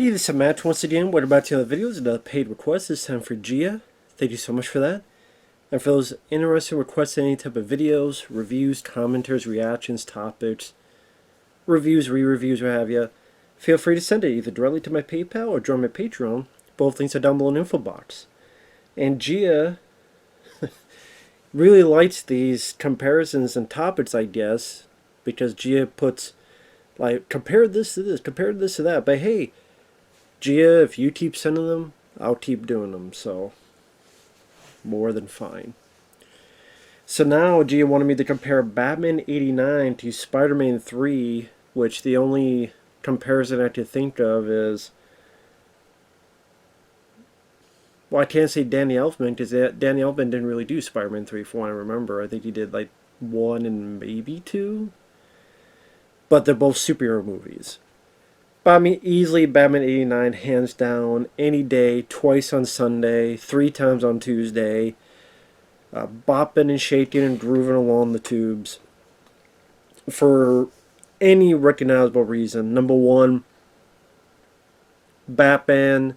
Hey, this is Matt once again. What about the other videos? Another paid request. This time for Gia. Thank you so much for that. And for those interested in requesting any type of videos, reviews, commenters, reactions, topics, reviews, re-reviews, what have you, feel free to send it either directly to my PayPal or join my Patreon. Both links are down below in the info box. And Gia really likes these comparisons and topics, I guess, because Gia puts, like, compare this to this, compare this to that. But hey, Gia, if you keep sending them, I'll keep doing them, so more than fine. So now Gia wanted me to compare Batman 89 to Spider-Man 3, which the only comparison I could think of is... Well, I can't say Danny Elfman, because Danny Elfman didn't really do Spider-Man 3, from what I remember. I think he did, like, 1 and maybe 2. But they're both superhero movies. But I mean, easily Batman 89, hands down, any day, twice on Sunday, 3 times on Tuesday, bopping and shaking and grooving along the tubes. For any recognizable reason. Number one, Batman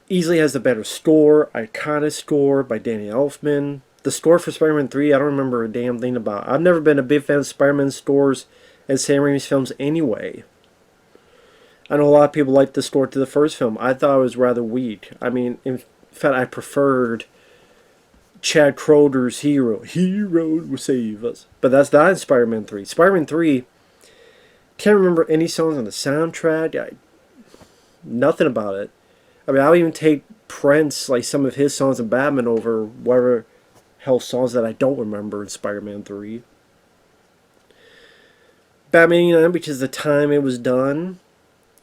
easily has the better score, iconic score by Danny Elfman. The score for Spider-Man 3, I don't remember a damn thing about. I've never been a big fan of Spider-Man scores and Sam Raimi's films anyway. I know a lot of people liked the score to the first film. I thought it was rather weak. I mean, in fact, I preferred Chad Kroger's Hero. Hero will save us. But that's not in Spider-Man 3. Spider-Man 3, can't remember any songs on the soundtrack. Nothing about it. I mean, I'll even take Prince, like some of his songs in Batman over whatever hell songs that I don't remember in Spider-Man 3. Batman 89, because the time it was done,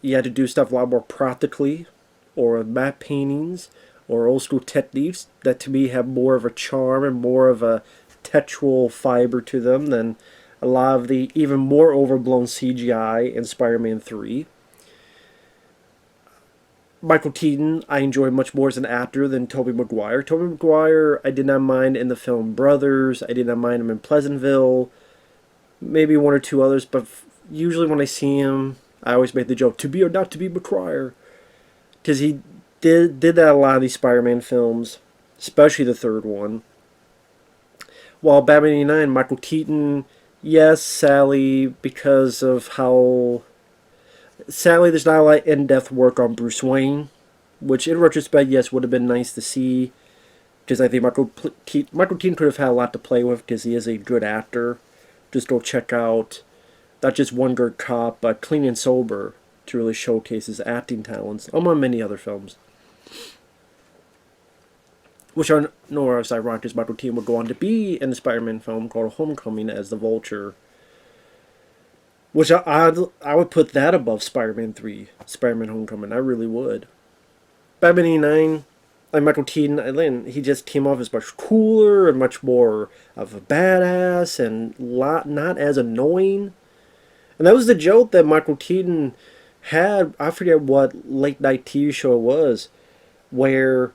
you had to do stuff a lot more practically, or matte paintings, or old school techniques that to me have more of a charm and more of a textual fiber to them than a lot of the even more overblown CGI in Spider-Man 3. Michael Keaton I enjoy much more as an actor than Tobey Maguire. Tobey Maguire I did not mind in the film Brothers, I did not mind him in Pleasantville, maybe one or two others, but usually when I see him, I always make the joke, to be or not to be Maguire. Because he did that a lot of these Spider-Man films, especially the third one. While Batman 89, Michael Keaton, yes, Sally, because of how... Sadly, there's not a lot of in-depth work on Bruce Wayne, which in retrospect, yes, would have been nice to see. Because I think Michael Keaton could have had a lot to play with, because he is a good actor. Just go check out not just One Good Cop, but Clean and Sober to really showcase his acting talents, among many other films. Which I know is ironic, because Michael Keaton would go on to be in the Spider-Man film called Homecoming as the Vulture. Which I would put that above Spider-Man 3, Spider-Man Homecoming. I really would. Batman 89, like Michael Keaton, he just came off as much cooler and much more of a badass and not as annoying. And that was the joke that Michael Keaton had, I forget what late night TV show it was, where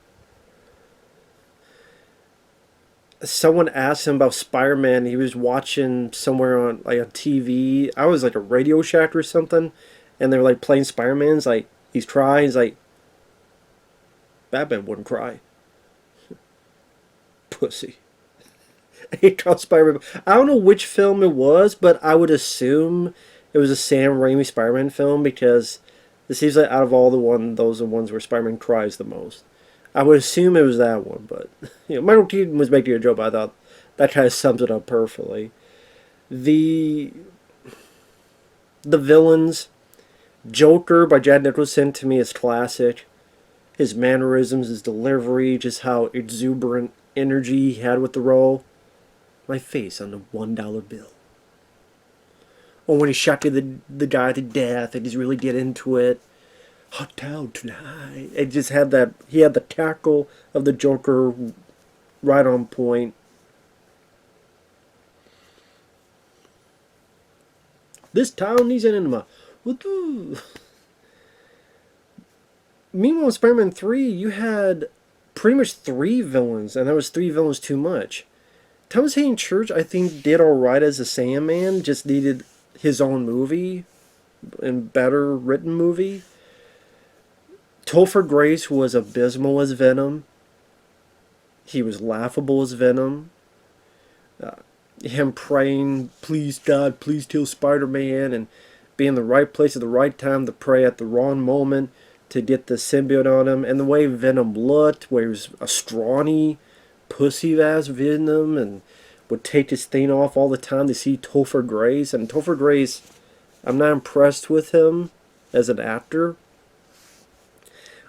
someone asked him about Spider-Man. He was watching somewhere on like a TV. I was like a Radio Shack or something, and they were like playing Spider-Man's like he's crying. He's like, Batman wouldn't cry. Pussy. He called Spider-Man. I don't know which film it was, but I would assume it was a Sam Raimi Spider-Man film, because it seems like out of all those are the ones where Spider-Man cries the most. I would assume it was that one, but Michael Keaton was making a joke, but I thought that kind of sums it up perfectly. The villains, Joker by Jack Nicholson, to me is classic. His mannerisms, his delivery, just how exuberant energy he had with the role. My face on the $1 bill. Or when he shot the guy to death and he's really get into it. Hot town tonight. It just had that, he had the tackle of the Joker right on point. This town needs an enema. Meanwhile, in Spider-Man 3, you had pretty much 3 villains, and that was 3 villains too much. Thomas Hayden Church, I think, did alright as a Sandman, just needed his own movie, and better written movie. Topher Grace was abysmal as Venom. He was laughable as Venom. Uh, Him praying, please God, please kill Spider-Man, and being in the right place at the right time to pray at the wrong moment to get the symbiote on him. And the way Venom looked, where he was a scrawny, pussy-ass Venom, and would take his thing off all the time to see Topher Grace. And Topher Grace, I'm not impressed with him as an actor.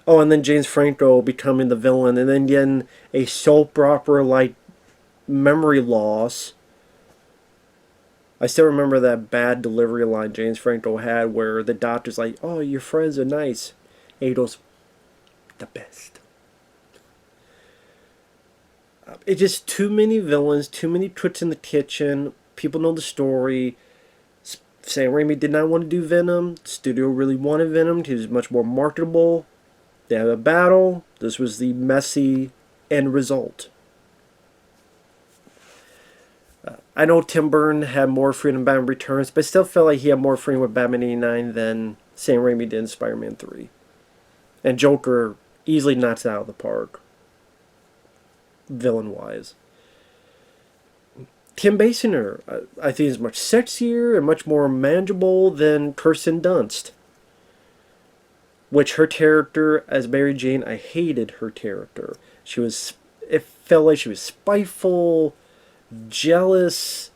Oh, and then James Franco becoming the villain, and then getting a soap opera like memory loss. I still remember that bad delivery line James Franco had where the doctor's like, oh, your friends are nice. And he goes, the best. It's just too many villains, too many cooks in the kitchen. People know the story. Sam Raimi did not want to do Venom. The studio really wanted Venom. He was much more marketable. They had a battle. This was the messy end result. I know Tim Burton had more freedom in Batman Returns, but I still felt like he had more freedom with Batman 89 than Sam Raimi did in Spider-Man 3. And Joker easily knocks it out of the park, villain-wise. Kim Basinger, I think, is much sexier and much more manageable than Kirsten Dunst. Which her character as Mary Jane, I hated her character. It felt like she was spiteful, jealous,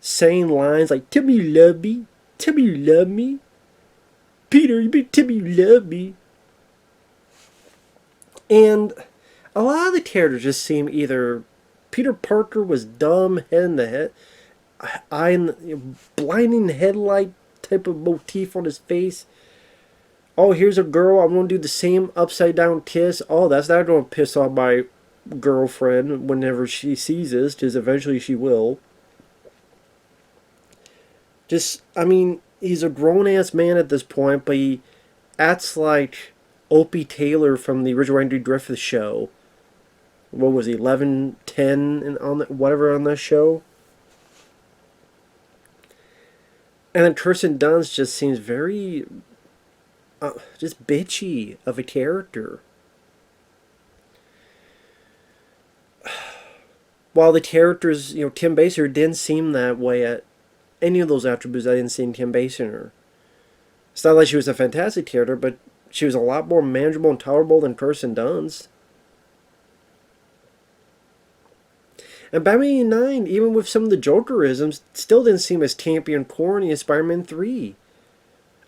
saying lines like, tell me you love me, tell me you love me, Peter, you better tell me you love me. And a lot of the characters just seem either Peter Parker was dumb, head in the head, eye in the, blinding headlight type of motif on his face. Oh, here's a girl, I'm going to do the same upside down kiss. Oh, that's not going to piss off my girlfriend whenever she sees this, because eventually she will. I mean, he's a grown-ass man at this point, but he acts like Opie Taylor from the original Andy Griffith show. What was he, 11, 10, whatever on that show? And then Kirsten Dunst just seems very, just bitchy of a character. While the characters, Kim Basinger didn't seem that way at any of those attributes I didn't see in Kim Basinger. It's not like she was a fantastic character, but she was a lot more manageable and tolerable than Kirsten Dunst. And Batman 89, even with some of the Jokerisms, still didn't seem as campy and corny as Spider-Man 3.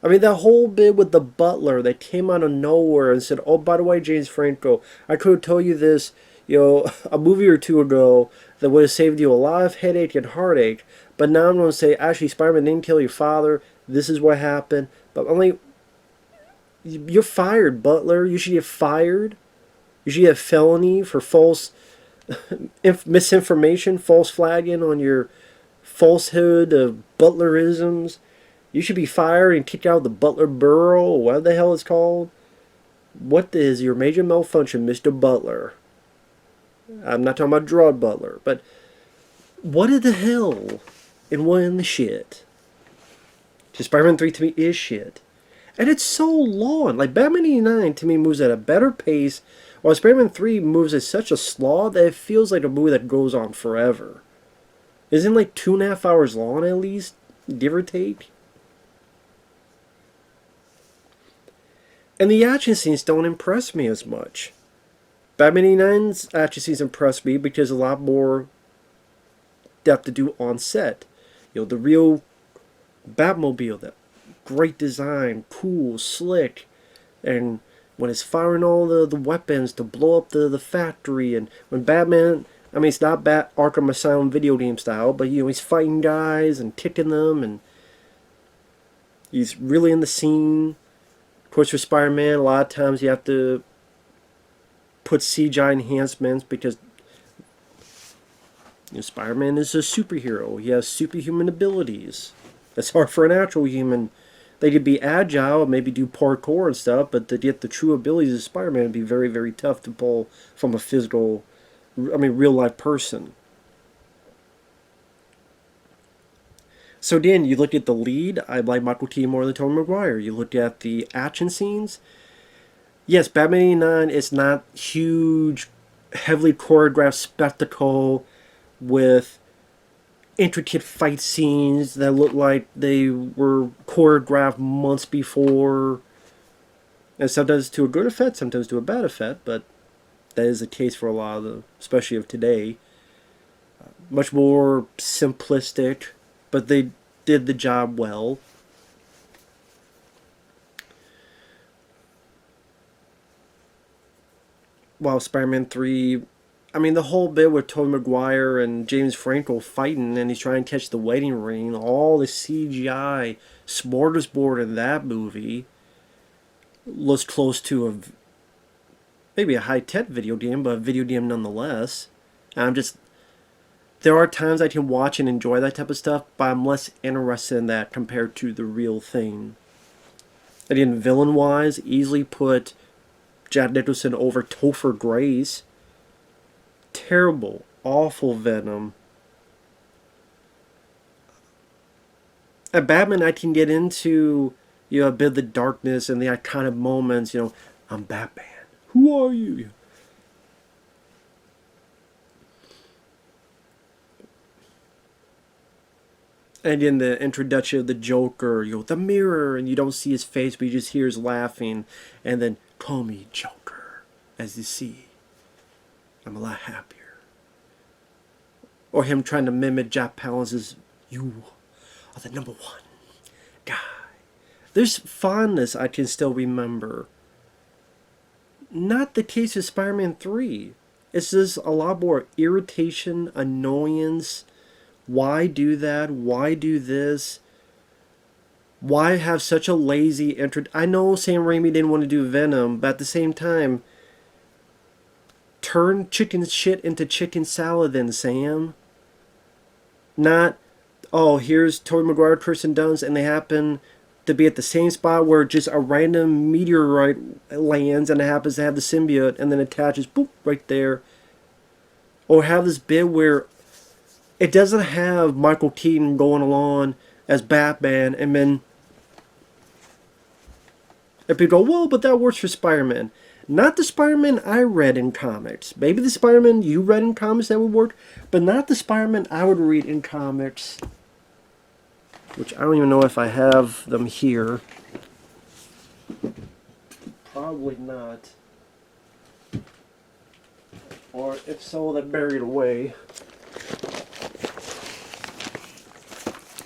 I mean, that whole bit with the butler that came out of nowhere and said, oh, by the way, James Franco, I could have told you this, a movie or two ago that would have saved you a lot of headache and heartache, but now I'm going to say, actually, Spider-Man didn't kill your father, this is what happened. But I'm like, you're fired, butler. You should get fired. You should get a felony for false misinformation, false flagging on your falsehood of butlerisms. You should be fired and kicked out of the Butler Borough, or whatever the hell it's called. What is your major malfunction, Mr. Butler? I'm not talking about Gerard Butler, but what in the hell and what in the shit? Because Spider-Man 3 to me is shit. And it's so long. Like, Batman 89 to me moves at a better pace, while Spider-Man 3 moves at such a slog that it feels like a movie that goes on forever. Isn't it like 2.5 hours long at least, give or take? And the action scenes don't impress me as much. Batman 89's action scenes impress me because a lot more depth to do on set. The real Batmobile, that great design, cool, slick, and when it's firing all the weapons to blow up the factory, and when Batman, I mean, it's not Arkham Asylum video game style, but he's fighting guys and kicking them, and he's really in the scene. Of course, for Spider-Man, a lot of times you have to put CGI enhancements because Spider-Man is a superhero. He has superhuman abilities. That's hard for an actual human. They could be agile, maybe do parkour and stuff, but to get the true abilities of Spider-Man would be very, very tough to pull from a real-life person. So Dan, you looked at the lead. I like Michael Keaton more than Tobey Maguire. You looked at the action scenes. Yes, Batman '89 is not huge, heavily choreographed spectacle with intricate fight scenes that look like they were choreographed months before. And sometimes to a good effect, sometimes to a bad effect, but that is the case for a lot of the, especially of today. Much more simplistic, but they did the job well. While Spider-Man 3, I mean, the whole bit with Tobey Maguire and James Franco fighting and he's trying to catch the wedding ring, all the CGI smorgasbord in that movie looks close to maybe a high-tech video game, but a video game nonetheless. And there are times I can watch and enjoy that type of stuff, but I'm less interested in that compared to the real thing. Again, villain-wise, easily put Jack Nicholson over Topher Grace. Terrible, awful Venom. At Batman, I can get into a bit of the darkness and the iconic moments. I'm Batman. Who are you? And in the introduction of the Joker, the mirror, and you don't see his face, but you just hear his laughing, and then call me Joker, as you see, I'm a lot happier. Or him trying to mimic Jack Palance's, you are the number one guy. There's fondness I can still remember. Not the case with Spider-Man 3. It's just a lot more irritation, annoyance. Why do that? Why do this? Why have such a lazy intro? I know Sam Raimi didn't want to do Venom, but at the same time, turn chicken shit into chicken salad then, Sam. Not, oh, here's Tobey Maguire, Kirsten Dunst, and they happen to be at the same spot where just a random meteorite lands and it happens to have the symbiote and then attaches, boop, right there. Or have this bit where it doesn't have Michael Keaton going along as Batman, and then and people go, well, but that works for Spider-Man. Not the Spider-Man I read in comics. Maybe the Spider-Man you read in comics that would work, but not the Spider-Man I would read in comics. Which I don't even know if I have them here. Probably not. Or if so, they're buried away.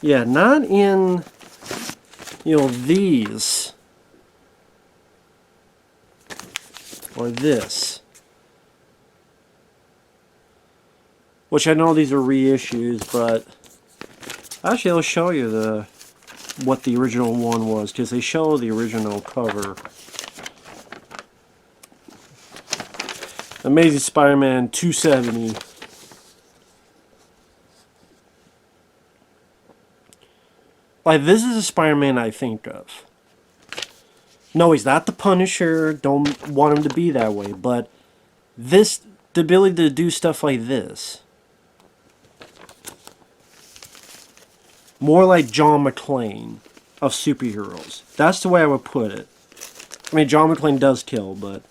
Yeah, not in, these. Or this. Which I know these are reissues, but actually I'll show you what the original one was, because they show the original cover. Amazing Spider-Man 270. Like, this is a Spider-Man I think of. No, he's not the Punisher. Don't want him to be that way. But the ability to do stuff like this. More like John McClane of superheroes. That's the way I would put it. I mean, John McClane does kill, but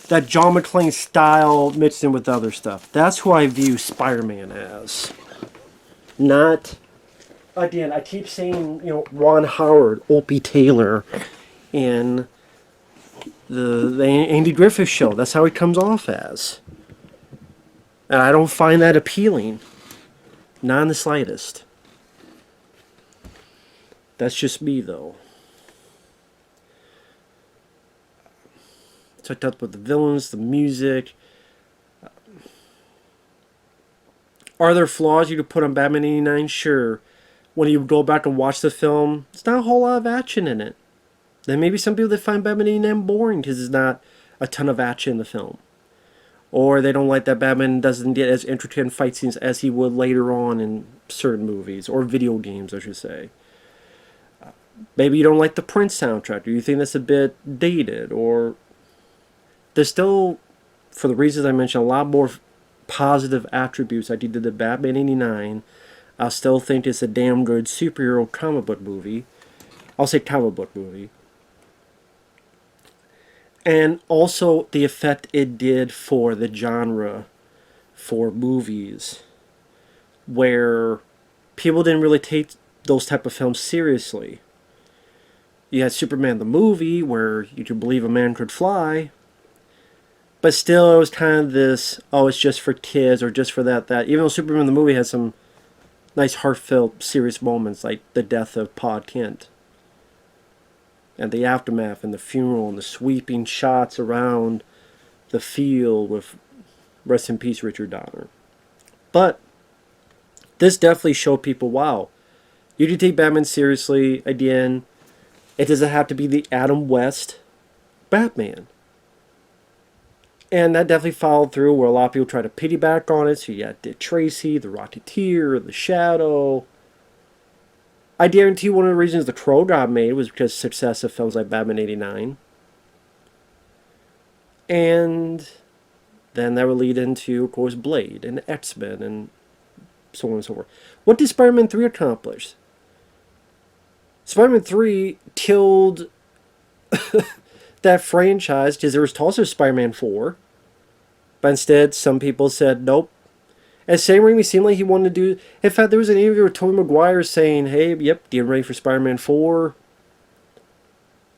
that John McClane style mixed in with other stuff. That's who I view Spider-Man as. Not... Again, I keep saying, Ron Howard, Opie Taylor, in the Andy Griffith Show. That's how he comes off as. And I don't find that appealing. Not in the slightest. That's just me, though. So I talked about the villains, the music. Are there flaws you could put on Batman '89? Sure. When you go back and watch the film, it's not a whole lot of action in it. There may be some people that find Batman '89 boring because there's not a ton of action in the film. Or they don't like that Batman doesn't get as intricate fight scenes as he would later on in certain movies, or video games, I should say. Maybe you don't like the Prince soundtrack, or you think that's a bit dated, or... There's still, for the reasons I mentioned, a lot more positive attributes I did to Batman '89. I still think it's a damn good superhero comic book movie. I'll say comic book movie. And also the effect it did for the genre for movies, where people didn't really take those type of films seriously. You had Superman the movie, where you could believe a man could fly, but still it was kind of this, oh, it's just for kids, or just for that. Even though Superman the movie had some nice heartfelt, serious moments, like the death of Pa Kent, and the aftermath, and the funeral, and the sweeping shots around the field with rest in peace Richard Donner. But this definitely showed people, wow, you can take Batman seriously. Again, it doesn't have to be the Adam West Batman. And that definitely followed through, where a lot of people try to piggyback on it. So you got Dick Tracy, the Rocketeer, the Shadow. I guarantee one of the reasons The Crow got made was because of success of films like Batman 89. And then that would lead into, of course, Blade and X-Men and so on and so forth. What did Spider-Man 3 accomplish? Spider-Man 3 killed that franchise, because there was also Spider-Man 4. But instead, some people said, nope. And Sam Raimi seemed like he wanted to do... In fact, there was an interview with Tobey Maguire saying, hey, yep, getting ready for Spider-Man 4.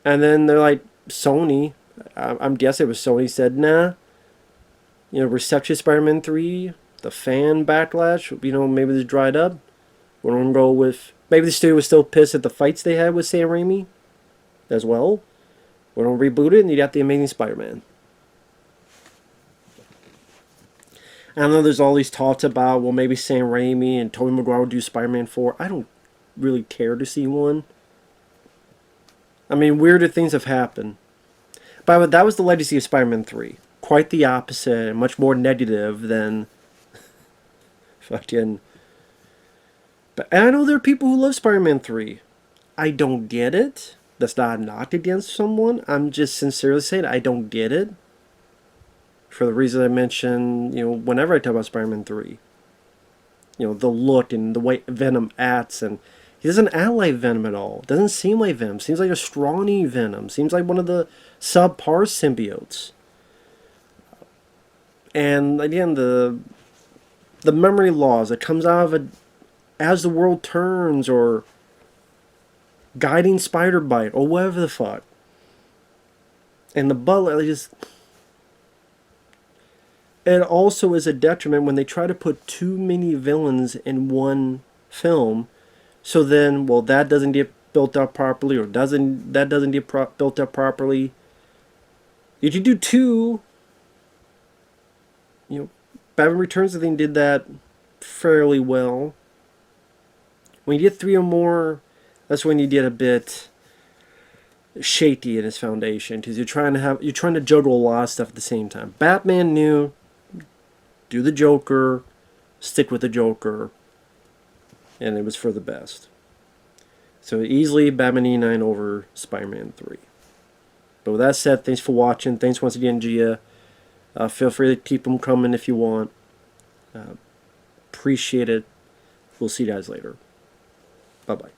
And then they're like, Sony, I'm guessing it was Sony, said, nah. You know, reception Spider-Man 3, the fan backlash, you know, maybe this dried up. We're going to go with... Maybe the studio was still pissed at the fights they had with Sam Raimi as well. We're going to reboot it, and you got the Amazing Spider-Man. I know there's all these talks about, well, maybe Sam Raimi and Tobey Maguire will do Spider-Man 4. I don't really care to see one. I mean, weirder things have happened. But that was the legacy of Spider-Man 3. Quite the opposite, and much more negative than fucking... But I know there are people who love Spider-Man 3. I don't get it. That's not a knock against someone. I'm just sincerely saying I don't get it. For the reason I mentioned, you know, whenever I talk about Spider-Man 3. You know, the look and the way Venom acts, and he doesn't act like Venom at all. Doesn't seem like Venom. Seems like a scrawny Venom. Seems like one of the subpar symbiotes. And again, the memory loss that comes out of it as the world turns, or guiding spider bite, or whatever the fuck. And the butler just... It also is a detriment when they try to put too many villains in one film. So then, well, that doesn't get built up properly, or that doesn't get built up properly. If you do two, you know, Batman Returns, I think, did that fairly well. When you get three or more, that's when you get a bit shaky in its foundation, because you're trying to juggle a lot of stuff at the same time. Batman knew, do the Joker, stick with the Joker, and it was for the best. So easily Batman 89 over Spider-Man 3. But with that said, thanks for watching. Thanks once again, Gia. Feel free to keep them coming if you want. Appreciate it. We'll see you guys later. Bye-bye.